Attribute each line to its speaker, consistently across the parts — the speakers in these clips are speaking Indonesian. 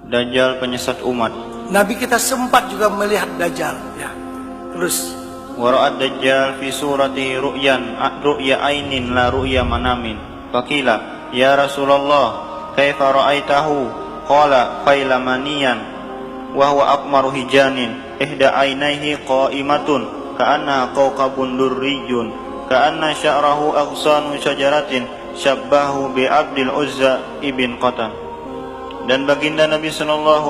Speaker 1: Dajjal penyesat umat.
Speaker 2: Nabi kita sempat juga melihat Dajjal, ya. Terus
Speaker 1: Wara'ad Dajjal fi surati ru'ya ainin la ru'ya manamin. Faqila ya Rasulullah kaifa ra'aitahu? Qala failamaniyan wa huwa aqmaru hijanin ihda ainaihi qa'imatun ka'anna kawkabun durriyun ka'anna sya'rahu aghsanu syajaratin syabbahu bi Abdil Uzza ibn Qatan. Dan baginda Nabi SAW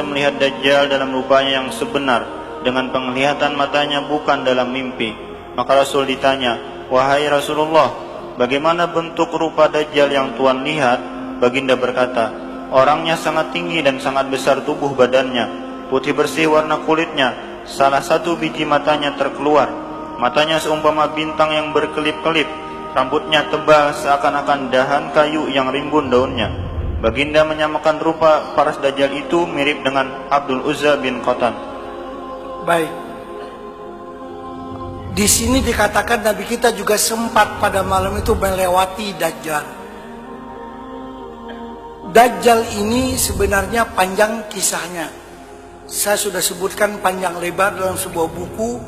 Speaker 1: melihat Dajjal dalam rupanya yang sebenar, dengan penglihatan matanya bukan dalam mimpi. Maka Rasul ditanya, wahai Rasulullah, bagaimana bentuk rupa Dajjal yang Tuhan lihat? Baginda berkata, orangnya sangat tinggi dan sangat besar tubuh badannya, putih bersih warna kulitnya, salah satu biji matanya terkeluar, matanya seumpama bintang yang berkelip-kelip, rambutnya tebal seakan-akan dahan kayu yang rimbun daunnya. Baginda menyamakan rupa paras Dajjal itu mirip dengan Abdul Uzza bin Qatan.
Speaker 2: baik. Di sini dikatakan Nabi kita juga sempat pada malam itu melewati Dajjal. Dajjal ini sebenarnya panjang kisahnya. Saya sudah sebutkan panjang lebar dalam sebuah buku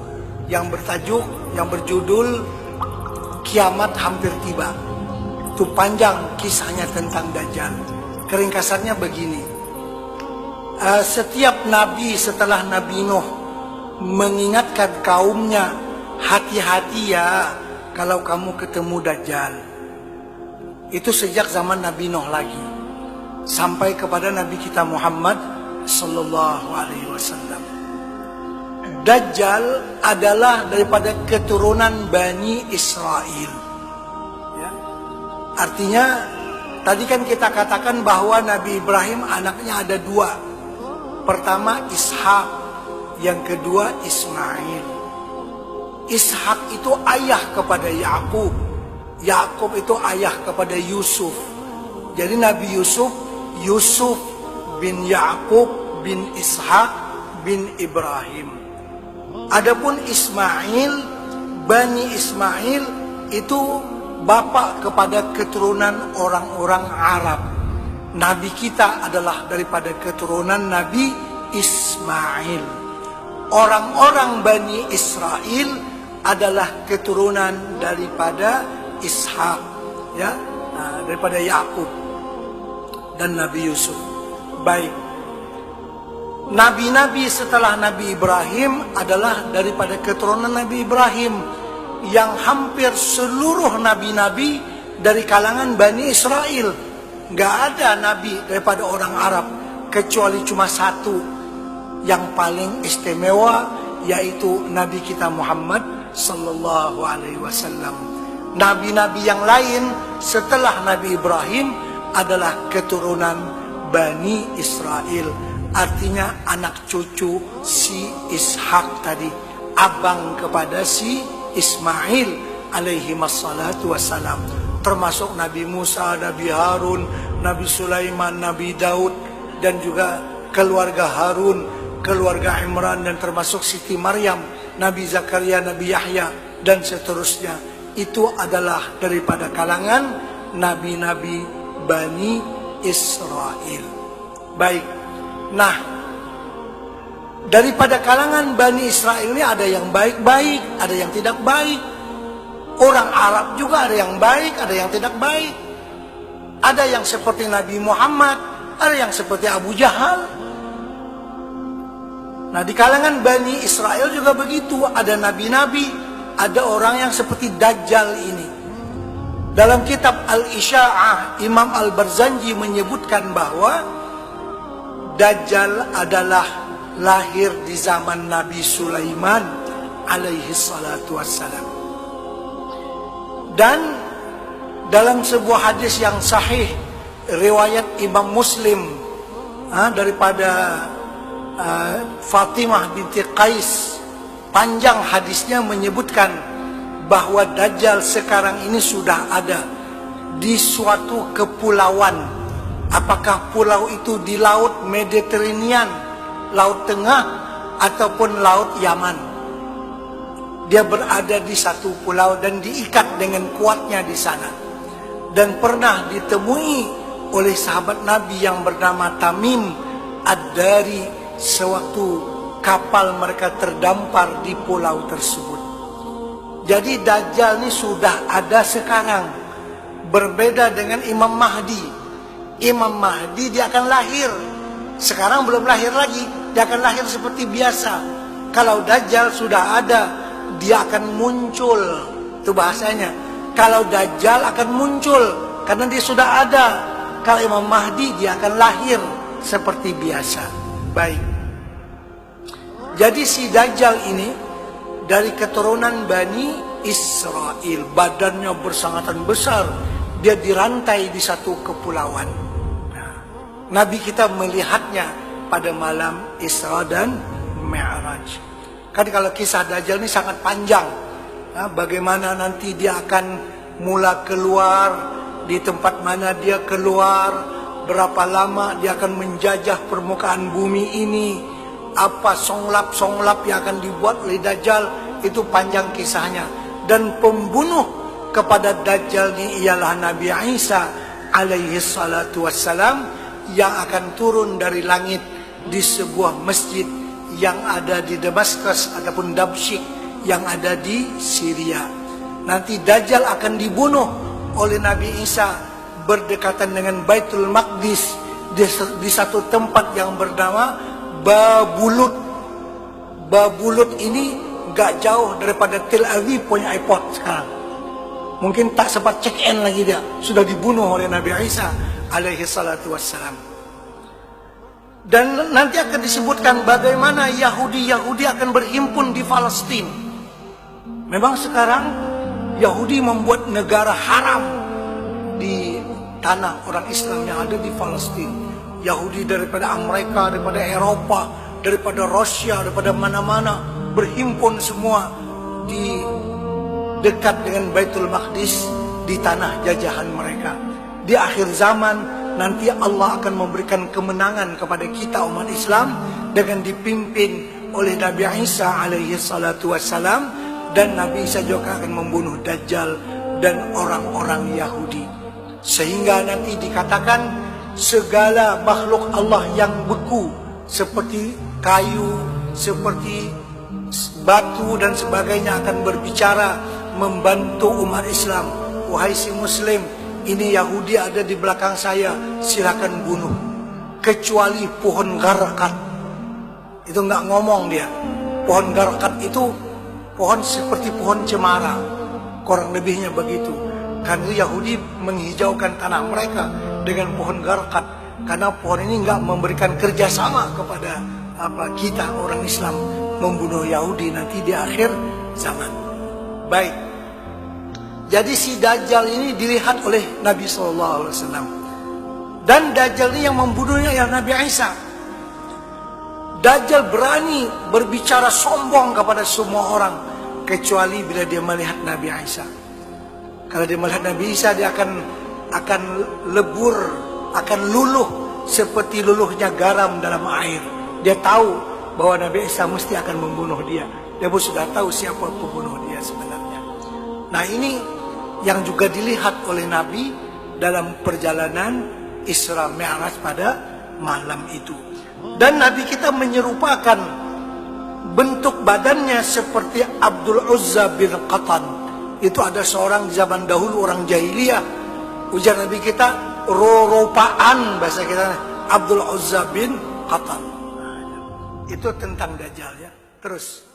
Speaker 2: yang berjudul Kiamat Hampir Tiba. Itu panjang kisahnya tentang Dajjal. Keringkasannya begini. Setiap nabi setelah Nabi Nuh mengingatkan kaumnya, hati-hati ya kalau kamu ketemu Dajjal. Itu sejak zaman Nabi Nuh lagi, sampai kepada Nabi kita Muhammad sallallahu alaihi wasallam. Dajjal adalah daripada keturunan Bani Israel, ya. Artinya tadi kan kita katakan bahwa Nabi Ibrahim anaknya ada dua. Pertama Ishak, yang kedua Ismail. Ishak itu ayah kepada Yakub, Yakub itu ayah kepada Yusuf. Jadi Nabi Yusuf bin Yakub bin Ishak bin Ibrahim. Adapun Ismail, Bani Ismail itu bapak kepada keturunan orang-orang Arab. Nabi kita adalah daripada keturunan Nabi Ismail. Orang-orang Bani Israel adalah keturunan daripada Ishak, ya, daripada Yakub dan Nabi Yusuf. Baik. Nabi-nabi setelah Nabi Ibrahim adalah daripada keturunan Nabi Ibrahim, yang hampir seluruh nabi-nabi dari kalangan Bani Israel. Gak ada nabi daripada orang Arab kecuali cuma satu yang paling istimewa, yaitu Nabi kita Muhammad sallallahu alaihi wasallam. Nabi-nabi yang lain setelah Nabi Ibrahim adalah keturunan Bani Israel. Artinya anak cucu si Ishak tadi, abang kepada si Ismail alaihi wassalatu wassalam. Termasuk Nabi Musa, Nabi Harun, Nabi Sulaiman, Nabi Daud, dan juga keluarga Harun, keluarga Imran, dan termasuk Siti Maryam, Nabi Zakaria, Nabi Yahya, dan seterusnya. Itu adalah daripada kalangan nabi-nabi Bani Israel. Baik. Nah, daripada kalangan Bani Israel ini ada yang baik-baik, ada yang tidak baik. Orang Arab juga ada yang baik, ada yang tidak baik. Ada yang seperti Nabi Muhammad, ada yang seperti Abu Jahal. Nah, di kalangan Bani Israel juga begitu. Ada nabi-nabi, ada orang yang seperti Dajjal ini. Dalam kitab Al-Isya'ah, Imam Al-Barzanji menyebutkan bahwa Dajjal adalah lahir di zaman Nabi Sulaiman alaihi salatu wassalam. Dan dalam sebuah hadis yang sahih riwayat Imam Muslim daripada Fatimah binti Qais, panjang hadisnya menyebutkan bahwa Dajjal sekarang ini sudah ada di suatu kepulauan. Apakah pulau itu di laut Mediterranean, laut tengah, ataupun laut Yaman. Dia berada di satu pulau dan diikat dengan kuatnya di sana. Dan pernah ditemui oleh sahabat Nabi yang bernama Tamim Ad-Dari sewaktu kapal mereka terdampar di pulau tersebut. Jadi Dajjal ini sudah ada sekarang. Berbeda dengan Imam Mahdi. Imam Mahdi dia akan lahir. Sekarang belum lahir lagi, dia akan lahir seperti biasa. Kalau Dajjal sudah ada, dia akan muncul. Itu bahasanya. Kalau Dajjal akan muncul karena dia sudah ada. Kalau Imam Mahdi dia akan lahir seperti biasa. Baik. Jadi si Dajjal ini dari keturunan Bani Israel, badannya bersangatan besar, dia dirantai di satu kepulauan. Nah, Nabi kita melihatnya pada malam Isra dan Mi'raj. Kan kalau kisah Dajjal ini sangat panjang. Nah, bagaimana nanti dia akan mula keluar, di tempat mana dia keluar, berapa lama dia akan menjajah permukaan bumi ini, apa songlap-songlap yang akan dibuat oleh Dajjal, itu panjang kisahnya. Dan pembunuh kepada Dajjal ini ialah Nabi Isa alaihi salatu wassalam, yang akan turun dari langit di sebuah masjid yang ada di Damaskus ataupun Damsyik yang ada di Syria. Nanti Dajjal akan dibunuh oleh Nabi Isa berdekatan dengan Baitul Maqdis di satu tempat yang bernama Babulut. Babulut ini gak jauh daripada Tel Aviv punya airport sekarang. Mungkin tak sempat check in lagi dia, sudah dibunuh oleh Nabi Isa alaihi salatu wassalam. Dan nanti akan disebutkan bagaimana Yahudi akan berhimpun di Palestina. Memang sekarang Yahudi membuat negara haram di tanah orang Islam yang ada di Palestina. Yahudi daripada Amerika, daripada Eropa, daripada Rusia, daripada mana-mana berhimpun semua di dekat dengan Baitul Maqdis, di tanah jajahan mereka. Di akhir zaman nanti Allah akan memberikan kemenangan kepada kita umat Islam dengan dipimpin oleh Nabi Isa alaihi salatu wassalam, dan Nabi Isa juga akan membunuh Dajjal dan orang-orang Yahudi. Sehingga nanti dikatakan segala makhluk Allah yang beku seperti kayu, seperti batu dan sebagainya akan berbicara membantu umat Islam. Wahai si Muslim, ini Yahudi ada di belakang saya, silakan bunuh. Kecuali pohon garkat. Itu nggak ngomong dia. Pohon garkat itu pohon seperti pohon cemara, kurang lebihnya begitu. Karena Yahudi menghijaukan tanah mereka dengan pohon garkat, karena pohon ini nggak memberikan kerjasama kepada kita orang Islam membunuh Yahudi nanti di akhir zaman. Baik. Jadi si Dajjal ini dilihat oleh Nabi SAW. Dan Dajjal ini yang membunuhnya ialah Nabi Isa. Dajjal berani berbicara sombong kepada semua orang, kecuali bila dia melihat Nabi Isa. Kalau dia melihat Nabi Isa, dia akan lebur, akan luluh seperti luluhnya garam dalam air. Dia tahu bahwa Nabi Isa mesti akan membunuh dia. Dia pun sudah tahu siapa pembunuh dia sebenarnya. Nah, ini yang juga dilihat oleh Nabi dalam perjalanan Isra Mi'raj pada malam itu. Dan Nabi kita menyerupakan bentuk badannya seperti Abdul Uzza bin Qatan. Itu ada seorang di zaman dahulu, orang jahiliyah. Ujar Nabi kita, rupaan bahasa kita, Abdul Uzza bin Qatan. Itu tentang Dajjal ya. Terus